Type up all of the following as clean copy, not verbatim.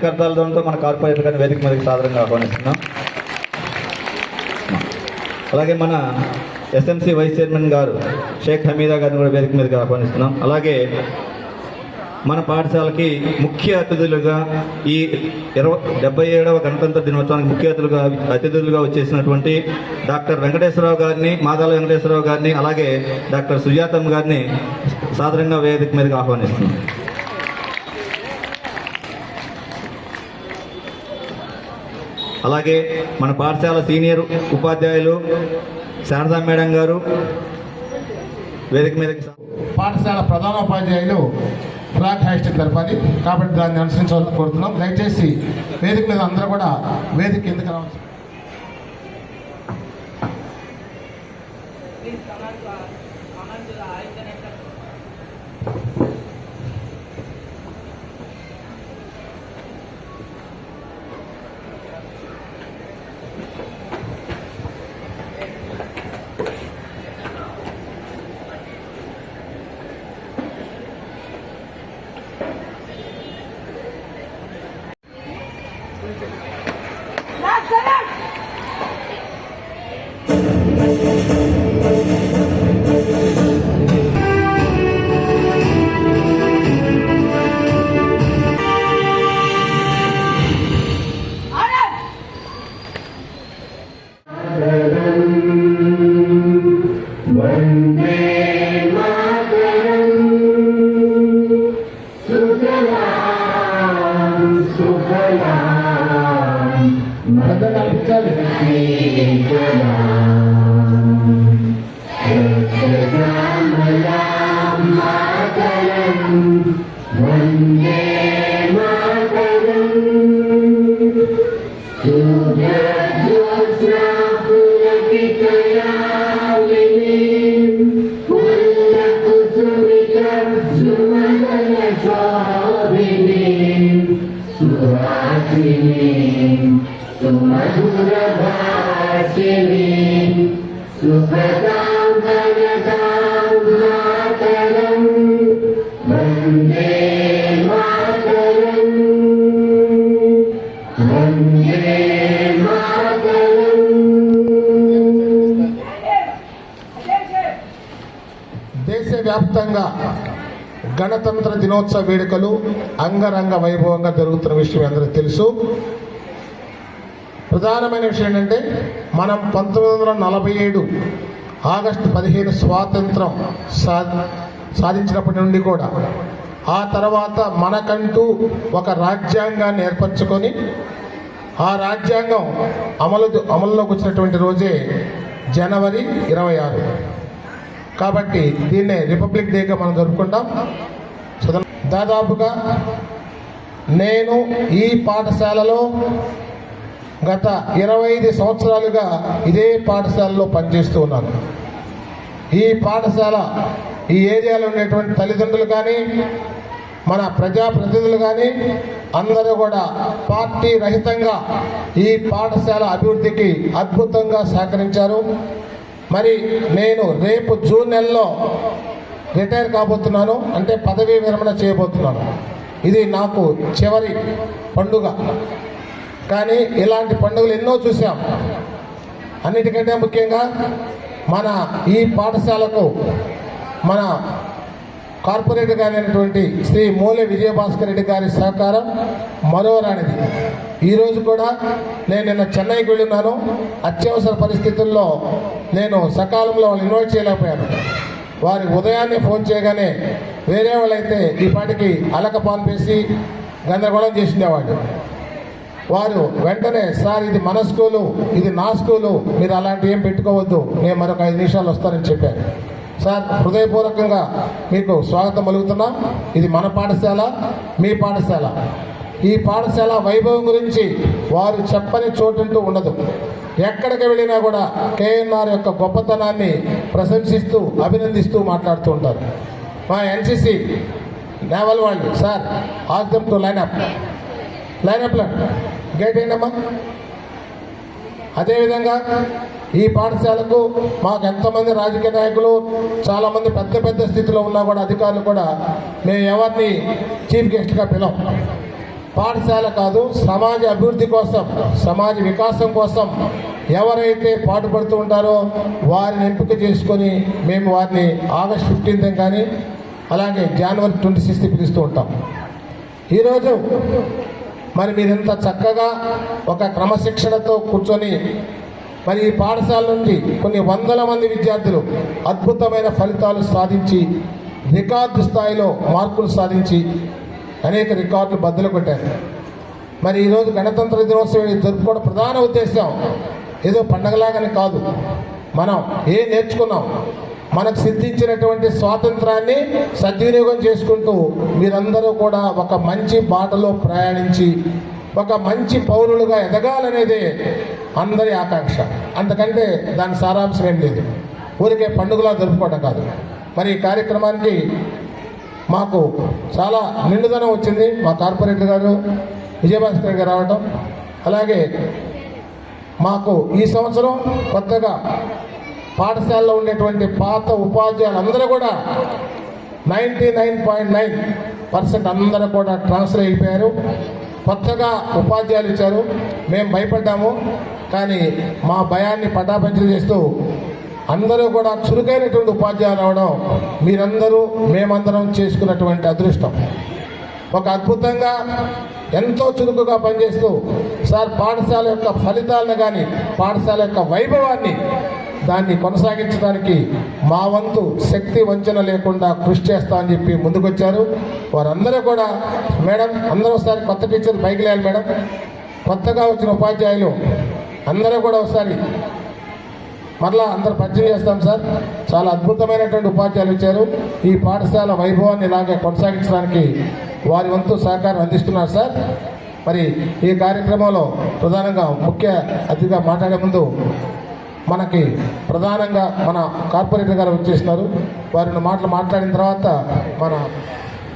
కర్తాలతో మన కార్పొరేటర్ గారిని వేదిక మీదకి సాధారణంగా ఆహ్వానిస్తున్నాం. అలాగే మన ఎస్ఎంసీ వైస్ చైర్మన్ గారు షేక్ హమీదా గారిని కూడా వేదిక మీదకి ఆహ్వానిస్తున్నాం. అలాగే మన పాఠశాలకి ముఖ్య అతిథులుగా ఈ 77వ గణతంత్ర దినోత్సవానికి ముఖ్య అతిథులుగా వచ్చేసినటువంటి డాక్టర్ వెంకటేశ్వరరావు గారిని, మాదాల వెంకటేశ్వరరావు గారిని, అలాగే డాక్టర్ సుజాతమ్మ గారిని సాధారణంగా వేదిక మీదకి ఆహ్వానిస్తున్నాం. అలాగే మన పాఠశాల సీనియర్ ఉపాధ్యాయులు శారదా మేడం గారు వేదిక మీదకి. పాఠశాల ప్రధానోపాధ్యాయులు ఫ్లాగ్ హాయిస్టింగ్ జరపాలి కాబట్టి దాన్ని అనుసరించాలని కోరుతున్నాం. దయచేసి వేదిక మీద అందరూ కూడా వేదిక ఎందుకు రావచ్చు. దేశవ్యాప్తంగా గణతంత్ర దినోత్సవ వేడుకలు అంగరంగ వైభవంగా జరుగుతున్న విషయం అందరికీ తెలుసు. ప్రధానమైన విషయం ఏంటంటే మనం 1947 ఆగస్టు 15 స్వాతంత్రం సాధించినప్పటి నుండి కూడా ఆ తర్వాత మనకంటూ ఒక రాజ్యాంగాన్ని ఏర్పరచుకొని ఆ రాజ్యాంగం అమలులోకి వచ్చినటువంటి రోజే జనవరి 26. కాబట్టి దీన్నే రిపబ్లిక్ డేగా మనం జరుపుకుంటాం. దాదాపుగా నేను ఈ పాఠశాలలో గత 25 సంవత్సరాలుగా ఇదే పాఠశాలలో పనిచేస్తూ ఉన్నాను. ఈ పాఠశాల ఈ ఏరియాలో ఉండేటువంటి తల్లిదండ్రులు కానీ మన ప్రజాప్రతినిధులు కానీ అందరూ కూడా పార్టీ రహితంగా ఈ పాఠశాల అభివృద్ధికి అద్భుతంగా సహకరించారు. మరి నేను రేపు జూన్ నెలలో రిటైర్ కాబోతున్నాను, అంటే పదవీ విరమణ చేయబోతున్నాను. ఇది నాకు చివరి పండుగ. కానీ ఇలాంటి పండుగలు ఎన్నో చూసాం. అన్నిటికంటే ముఖ్యంగా మన ఈ పాఠశాలకు మన కార్పొరేటర్ గారి అయినటువంటి శ్రీ మూలె విజయభాస్కర్ రెడ్డి గారి సహకారం మరోరానిది. ఈరోజు కూడా నేను నిన్న చెన్నైకి వెళ్ళున్నాను. అత్యవసర పరిస్థితుల్లో నేను సకాలంలో వాళ్ళు ఇన్వైట్ చేయలేకపోయాను. వారి ఉదయాన్నే ఫోన్ చేయగానే వేరే వాళ్ళైతే ఈ పాటికి అలక పాన్పేసి గందరగోళం చేసిండేవాళ్ళు. వారు వెంటనే సార్ ఇది మన స్కూలు, ఇది నా స్కూలు, మీరు అలాంటివి ఏం పెట్టుకోవద్దు, నేను మరొక 5 నిమిషాలు వస్తానని చెప్పాను. సార్ హృదయపూర్వకంగా మీకు స్వాగతం పలుకుతున్నాం. ఇది మన పాఠశాల, మీ పాఠశాల. ఈ పాఠశాల వైభవం గురించి వారు చెప్పని చోటుంటూ ఉండదు. ఎక్కడికి వెళ్ళినా కూడా కేఎన్ఆర్ యొక్క గొప్పతనాన్ని ప్రశంసిస్తూ అభినందిస్తూ మాట్లాడుతూ ఉంటారు. మా ఎన్సిసి నేవల్ వాళ్ళు సార్ ఆస్క్ టు లైనప్లో గేట్ ఏంటమ్మా. అదేవిధంగా ఈ పాఠశాలకు మాకు ఎంతమంది రాజకీయ నాయకులు, చాలామంది పెద్ద పెద్ద స్థితిలో ఉన్నా కూడా అధికారులు కూడా మేము ఎవరిని చీఫ్ గెస్ట్గా పిలవం. పాఠశాల కాదు, సమాజ అభివృద్ధి కోసం, సమాజ వికాసం కోసం ఎవరైతే పాటుపడుతూ ఉంటారో వారిని ఎంపిక చేసుకొని మేము వారిని ఆగస్ట్ 15th కానీ అలాగే జనవరి 26th పిలుస్తూ ఉంటాం. ఈరోజు మరి మీరింత చక్కగా ఒక క్రమశిక్షణతో కూర్చొని మరి ఈ పాఠశాల నుండి కొన్ని వందల మంది విద్యార్థులు అద్భుతమైన ఫలితాలు సాధించి రికార్డు స్థాయిలో మార్కులు సాధించి అనేక రికార్డులు బద్దలు కొట్టారు. మరి ఈరోజు గణతంత్ర దినోత్సవం జరుపుకోవడం ప్రధాన ఉద్దేశం ఏదో పండగలాగానే కాదు. మనం ఏం నేర్చుకున్నాం, మనకు సిద్ధించినటువంటి స్వాతంత్రాన్ని సద్వినియోగం చేసుకుంటూ మీరందరూ కూడా ఒక మంచి బాటలో ప్రయాణించి ఒక మంచి పౌరులుగా ఎదగాలనేదే అందరి ఆకాంక్ష. అంతకంటే దాని సారాంశం ఏం లేదు. ఊరికే పండుగలా జరుపుకోవడం కాదు. మరి ఈ కార్యక్రమానికి మాకు చాలా నిండుదనం వచ్చింది. మా కార్పొరేటర్ గారు విజయభాస్కర్ గారు రావడం, అలాగే మాకు ఈ సంవత్సరం కొత్తగా పాఠశాలలో ఉండేటువంటి పాత ఉపాధ్యాయులందరూ కూడా 99.9% అందరూ కూడా ట్రాన్స్ఫర్ అయిపోయారు. కొత్తగా ఉపాధ్యాయులు ఇచ్చారు. మేము భయపడ్డాము, కానీ మా భయాన్ని పటాపంచలు చేస్తూ అందరూ కూడా చురుకైనటువంటి ఉపాధ్యాయులు అవడం మీరందరూ మేమందరం చేసుకున్నటువంటి అదృష్టం. ఒక అద్భుతంగా ఎంతో చురుకుగా పనిచేస్తూ సార్ పాఠశాల యొక్క ఫలితాలను కానీ పాఠశాల యొక్క వైభవాన్ని దాన్ని కొనసాగించడానికి మా వంతు శక్తి వంచన లేకుండా కృషి చేస్తా అని చెప్పి ముందుకొచ్చారు. వారందరూ కూడా మేడం అందరూ ఒకసారి కొత్త టీచర్లు పైకి లేయాలి మేడం. కొత్తగా వచ్చిన ఉపాధ్యాయులు అందరూ కూడా ఒకసారి మరలా అందరూ పరిచయం చేస్తాం సార్. చాలా అద్భుతమైనటువంటి ఉపాధ్యాయులు వచ్చారు. ఈ పాఠశాల వైభవాన్ని ఇలాగే కొనసాగించడానికి వారి వంతు సహకారం అందిస్తున్నారు సార్. మరి ఈ కార్యక్రమంలో ప్రధానంగా ముఖ్య అతిథిగా మాట్లాడే ముందు మనకి ప్రధానంగా మన కార్పొరేటర్ గారు వచ్చేసినారు. వారిని మాట్లాడిన తర్వాత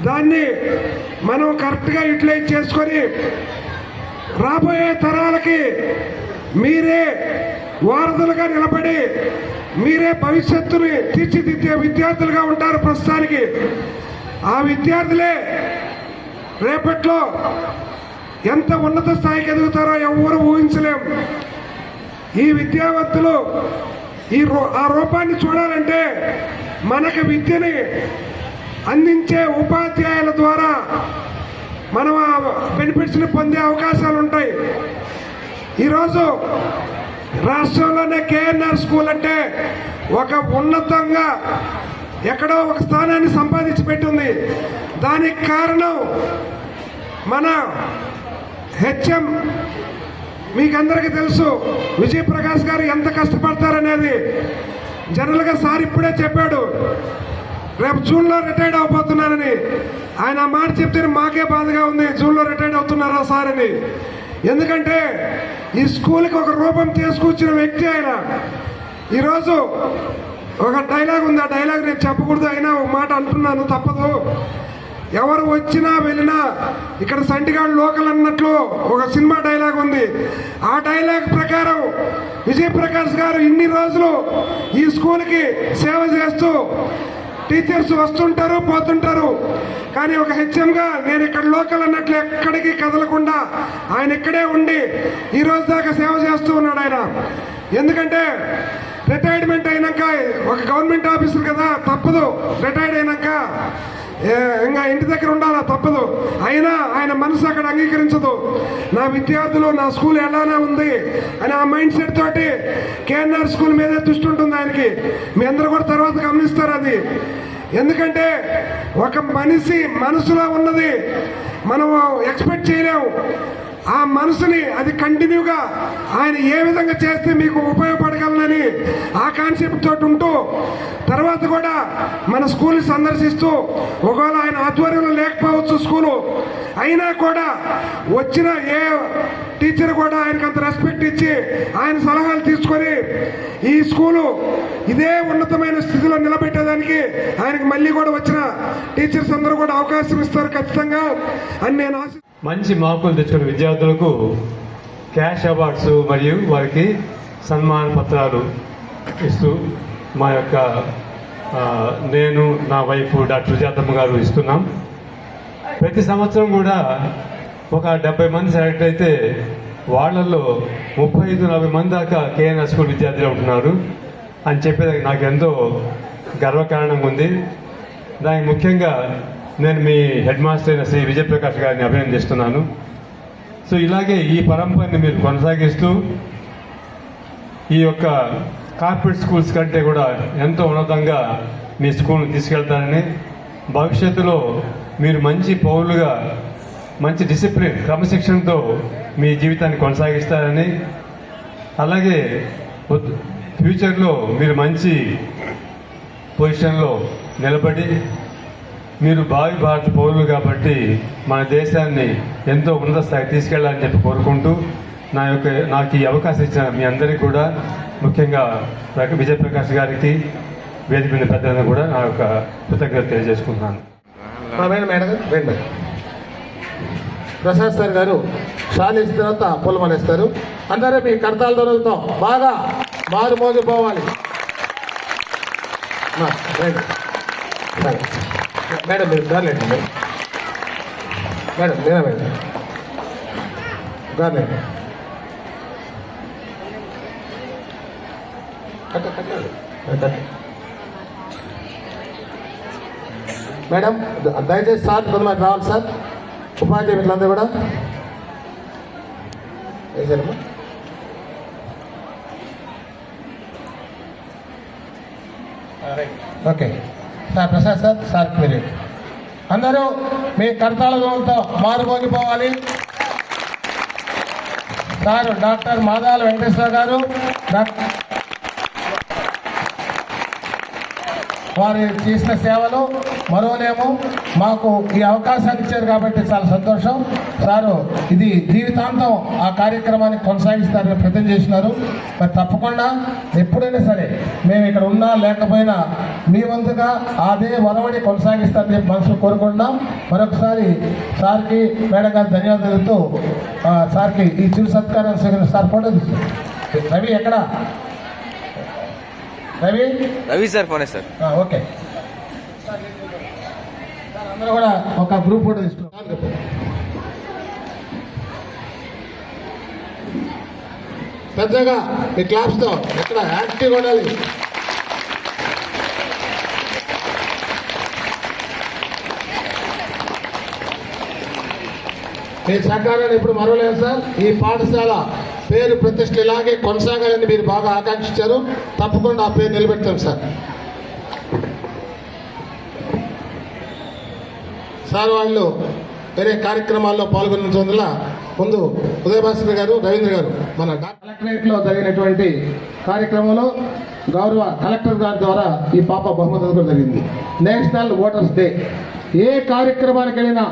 దాన్ని మనం కరెక్ట్గా యూటిలైజ్ చేసుకొని రాబోయే తరాలకి మీరే వారధులుగా నిలబడి మీరే భవిష్యత్తుని తీర్చిదిద్దే విద్యార్థులుగా ఉంటారు. ప్రస్తుతానికి ఆ విద్యార్థులే రేపట్లో ఎంత ఉన్నత స్థాయికి ఎదుగుతారో ఎవరు ఊహించలేం. ఈ విద్యావంతులు ఆ రూపాన్ని చూడాలంటే మనకు విద్యని అందించే ఉపాధ్యాయుల ద్వారా మనం ఆ బెనిఫిట్స్ని పొందే అవకాశాలు ఉంటాయి. ఈరోజు రాష్ట్రంలోనే కేఎన్ఆర్ స్కూల్ అంటే ఒక ఉన్నతంగా ఎక్కడో ఒక స్థానాన్ని సంపాదించి పెట్టింది. దానికి కారణం మన హెచ్ఎం. మీకందరికీ తెలుసు విజయప్రకాష్ గారు ఎంత కష్టపడతారనేది. జనరల్గా సార్ ఇప్పుడే చెప్పాడు రేపు జూన్లో రిటైర్డ్ అవబోతున్నానని. ఆయన ఆ మాట చెప్తే మాకే బాధగా ఉంది, జూన్లో రిటైర్డ్ అవుతున్నారా సార్ అని. ఎందుకంటే ఈ స్కూల్కి ఒక రూపం తీసుకొచ్చిన వ్యక్తి ఆయన. ఈరోజు ఒక డైలాగ్ ఉంది, ఆ డైలాగ్ నేను చెప్పకూడదు, అయినా ఒక మాట అంటున్నాను, తప్పదు. ఎవరు వచ్చినా వెళ్ళినా ఇక్కడ సంటిగాడు లోకల్ అన్నట్లు ఒక సినిమా డైలాగ్ ఉంది. ఆ డైలాగ్ ప్రకారం విజయప్రకాష్ గారు ఇన్ని రోజులు ఈ స్కూల్కి సేవ చేస్తూ టీచర్స్ వస్తుంటారు పోతుంటారు, కానీ ఒక హెచ్ఎంగా నేను ఇక్కడ లోకల్ అన్నట్లు ఎక్కడికి కదలకుండా ఆయన ఇక్కడే ఉండి ఈ రోజు దాకా సేవ చేస్తూ ఉన్నాడు ఆయన. ఎందుకంటే రిటైర్మెంట్ అయినాక ఒక గవర్నమెంట్ ఆఫీసర్ కదా, తప్పదు. రిటైర్డ్ అయినాక ఇంకా ఇంటి దగ్గర ఉండాలా, తప్పదు. అయినా ఆయన మనసు అక్కడ అంగీకరించదు. నా విద్యార్థులు నా స్కూల్ ఎలానే ఉంది అని ఆ మైండ్ సెట్ తోటి కేఎన్ఆర్ స్కూల్ మీదే దృష్టి ఉంటుంది ఆయనకి. మీ అందరూ కూడా తర్వాత గమనిస్తారు అది. ఎందుకంటే ఒక మనిషి మనసులో ఉన్నది మనం ఎక్స్పెక్ట్ చేయలేము. ఆ మనసుని అది కంటిన్యూగా ఆయన ఏ విధంగా చేస్తే మీకు ఉపయోగపడగలనని ఆ కాన్సెప్ట్ తోటి ఉంటూ తర్వాత కూడా మన స్కూల్ సందర్శిస్తూ ఒకవేళ ఆయన ఆధ్వర్యంలో లేకపోవచ్చు స్కూలు, అయినా కూడా వచ్చిన ఏ టీచర్ కూడా ఆయనకు అంత రెస్పెక్ట్ ఇచ్చి ఆయన సలహాలు తీసుకొని ఈ స్కూలు ఇదే ఉన్నతమైన స్థితిలో నిలబెట్టేదానికి ఆయనకు మళ్ళీ కూడా వచ్చిన టీచర్స్ అందరూ కూడా అవకాశం ఇస్తారు ఖచ్చితంగా అని నేను మంచి మార్కులు తెచ్చుకున్న విద్యార్థులకు క్యాష్ అవార్డ్స్ మరియు వారికి సన్మాన పత్రాలు ఇస్తూ మా యొక్క నేను నా వైఫ్ డాక్టర్ సుజాతమ్మ గారు ఇస్తున్నాం. ప్రతి సంవత్సరం కూడా ఒక 70 మంది సెలెక్ట్ అయితే వాళ్ళల్లో 35-40 మంది దాకా కేఎన్ఆర్ స్కూల్ విద్యార్థులు ఉంటున్నారు అని చెప్పేది నాకు ఎంతో గర్వకారణంగా ఉంది. దానికి ముఖ్యంగా నేను మీ హెడ్ మాస్టర్ అయిన శ్రీ విజయప్రకాష్ గారిని అభినందిస్తున్నాను. సో ఇలాగే ఈ పరంపరని మీరు కొనసాగిస్తూ ఈ యొక్క కార్పొరేట్ స్కూల్స్ కంటే కూడా ఎంతో ఉన్నతంగా మీ స్కూల్ని తీసుకెళ్తారని, భవిష్యత్తులో మీరు మంచి పౌరులుగా మంచి డిసిప్లిన్ క్రమశిక్షణతో మీ జీవితాన్ని కొనసాగిస్తారని, అలాగే ఫ్యూచర్లో మీరు మంచి పొజిషన్లో నిలబడి మీరు భావి భారత పౌరులు కాబట్టి మన దేశాన్ని ఎంతో ఉన్నత స్థాయికి తీసుకెళ్లాలని చెప్పి కోరుకుంటూ నాకు ఈ అవకాశం ఇచ్చిన మీ అందరికీ కూడా, ముఖ్యంగా విజయప్రకాష్ గారికి, వేదిక మీద పెద్దలను కూడా నా యొక్క కృతజ్ఞత తెలియజేసుకుంటున్నాను. మేడం ప్రసాద్ సార్ గారు షాల్ ఇచ్చిన తర్వాత పూలమాల ఇస్తారు. అందరూ మీ కర్తాల ధరలతో బాగా మారుమోగిపోవాలి. మేడం మీరు గార్లెండి మేడం నేనా మేడం గార్లెండి మేడం దయచేసి సార్ కొంతమంది రావాలి సార్. ఉపాధ్యాయ మిత్రులందరూ కూడా వేసారమ్మా. ఓకే సార్ ప్రసాద్ సార్ మీరు అందరూ మీ కర్తాల దోలతో మారుమోగిపోవాలి. సార్ డాక్టర్ మాదాల వెంకటేశ్వర గారు వారు చేసిన సేవలు మరోలేము. మాకు ఈ అవకాశాన్ని ఇచ్చారు కాబట్టి చాలా సంతోషం. సారు ఇది జీవితాంతం ఆ కార్యక్రమాన్ని కొనసాగిస్తారని ప్రతిజ్ఞ చేసినారు. మరి తప్పకుండా ఎప్పుడైనా సరే మేము ఇక్కడ ఉన్నా లేకపోయినా మీ వంతుగా అదే వరవడి కొనసాగిస్తారని చెప్పి మనసు కోరుకుంటున్నాం. మరొకసారి సార్కి మేడం గారు ధన్యవాదాలు తెలుపుతూ సార్కి ఈ చిరు సత్కారం స్వీకరించి సార్ ఫోటో తీస్తారు. రవి ఎక్కడ? రవి సార్ ఫోనే సార్. ఓకే అందరూ కూడా ఒక గ్రూప్ ఫోటో తీసుకున్నాం. పెద్దగా మీ క్లాప్స్ తో ఎక్కడ యాక్టివ్ ఉండాలి. మీ సహకారాన్ని ఇప్పుడు మరవలేదు సార్. ఈ పాఠశాల పేరు ప్రతిష్టలు ఇలాగే కొనసాగాలని మీరు బాగా ఆకాంక్షించారు. తప్పకుండా ఆ పేరు నిలబెడతాం సార్. సార్ వాళ్ళు వేరే కార్యక్రమాల్లో పాల్గొన్నందువల్ల ముందు ఉదయభాస్కర్ గారు, రవీంద్ర గారు మన కలెక్టరేట్ లో జరిగినటువంటి కార్యక్రమంలో గౌరవ కలెక్టర్ గారి ద్వారా ఈ పాప బహుమతి కూడా జరిగింది. నేషనల్ ఓటర్స్ డే ఏ కార్యక్రమానికి వెళ్ళినా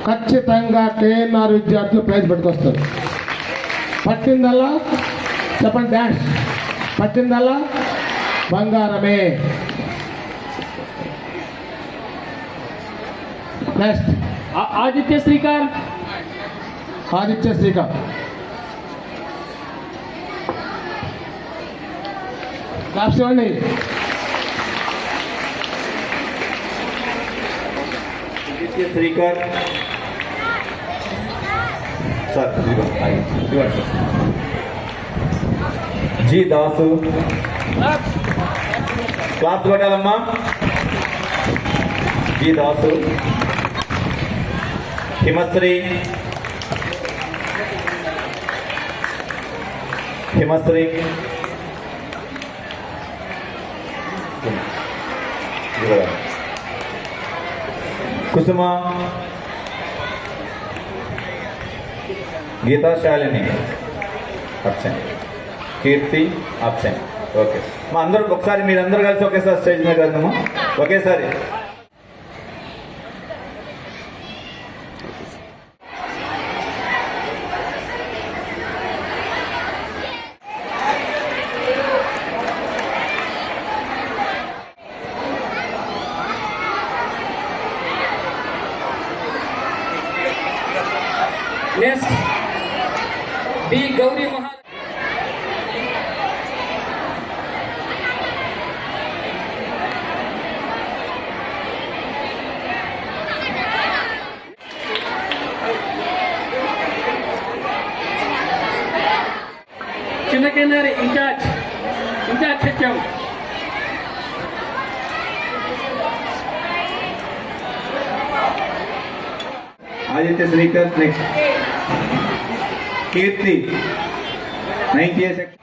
ఖచ్చితంగా కేఎన్ఆర్ విద్యార్థులు ప్రైజ్ పెట్టుకొస్తారు. పట్టిందల్లా చెప్పండి డాష్, పట్టిందల్లా బంగారమే. నెక్స్ట్ ఆదిత్య శ్రీకాంత్. ఆదిత్య శ్రీకాంత్ క్లాప్స్ ఇవ్వండి. Aditya Srikanth sir. G Dasu claps కొట్టాలమ్మా. G Dasu. Himasri Kusuma. Geetha Shalini absent. Keerthi absent. Okay మా అందరూ ఒకసారి మీరందరూ కలిసి ఒకేసారి స్టేజ్ మీద వెళ్దామా? ఒకేసారి నెక్స్ట్ బి గౌరీ మహా. చిన్న కేంద్ర incharge HM Aditya Srikar next Keerthi 90 section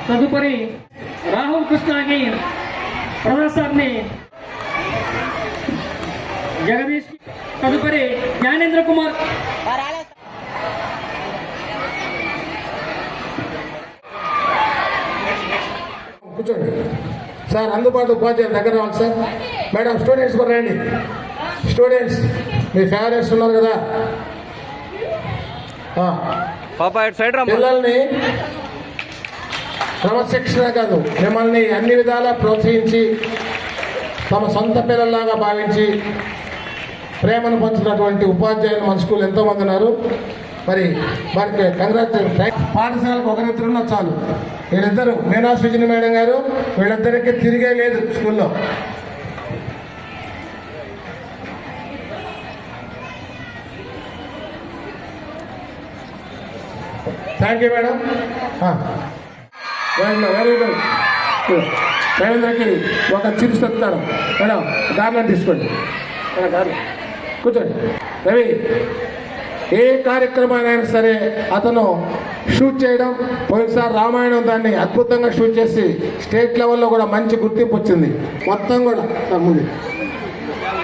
తదుపరి రాహుల్ కృష్ణకి ప్రదర్శనని జగదీష్ తదుపరి జ్ఞానేంద్ర కుమార్ కూర్చోండి సార్. అందుబాటులో ఉపాధ్యాయులు దగ్గర రావాలి సార్. మేడం స్టూడెంట్స్ కూడా రండి. స్టూడెంట్స్ మీ ఫేవరెట్స్ ఉన్నారు కదా, పిల్లల్ని క్రమశిక్షణ కాదు, మిమ్మల్ని అన్ని విధాలా ప్రోత్సహించి తమ సొంత పిల్లల్లాగా భావించి ప్రేమను పంచినటువంటి ఉపాధ్యాయులు మన స్కూల్ ఎంతోమంది ఉన్నారు. మరి వారికి కంగ్రాచులేషన్. పాఠశాలకు ఒకరిద్దరున్నా చాలు. వీళ్ళిద్దరు మీనా సుజని మేడం గారు, వీళ్ళిద్దరికి తిరిగే లేదు స్కూల్లో. Thank you madam. Very good. రవీంద్రకి ఒక చిప్స్ చెప్తాను మేడం. గార్లను తీసుకోండి మేడం. కూర్చోండి. రవి, ఏ కార్యక్రమానైనా సరే అతను షూట్ చేయడం, పోయినసారి రామాయణం దాన్ని అద్భుతంగా షూట్ చేసి స్టేట్ లెవెల్లో కూడా మంచి గుర్తింపు వచ్చింది. మొత్తం కూడా ముందు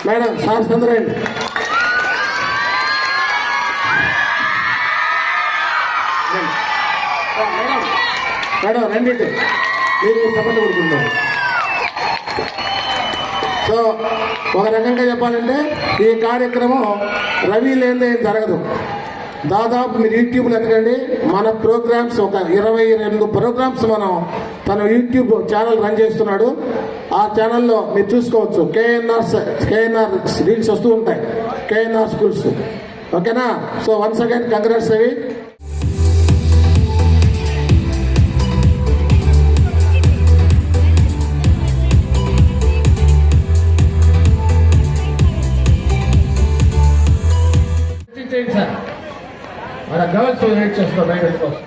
మేడం సార్ సందరండి. మేడం రెండింటి మీరు సపోర్ట్ కొడుకుంటారు. సో ఒక రకంగా చెప్పాలంటే ఈ కార్యక్రమం రవి లేనిదే జరగదు. దాదాపు మీరు యూట్యూబ్లో ఎతకండి, మన ప్రోగ్రామ్స్ ఒక 22 ప్రోగ్రామ్స్ మనం తన యూట్యూబ్ ఛానల్ రన్ చేస్తున్నాడు. ఆ ఛానల్లో మీరు చూసుకోవచ్చు. కేఎన్ఆర్ రీల్స్ వస్తూ ఉంటాయి, కేఎన్ఆర్ స్కూల్స్. ఓకేనా? So once again congrats Ravi. చేయండి సార్. మన గర్ల్స్ వెయిట్ చేస్తున్నారు బయట కోసం.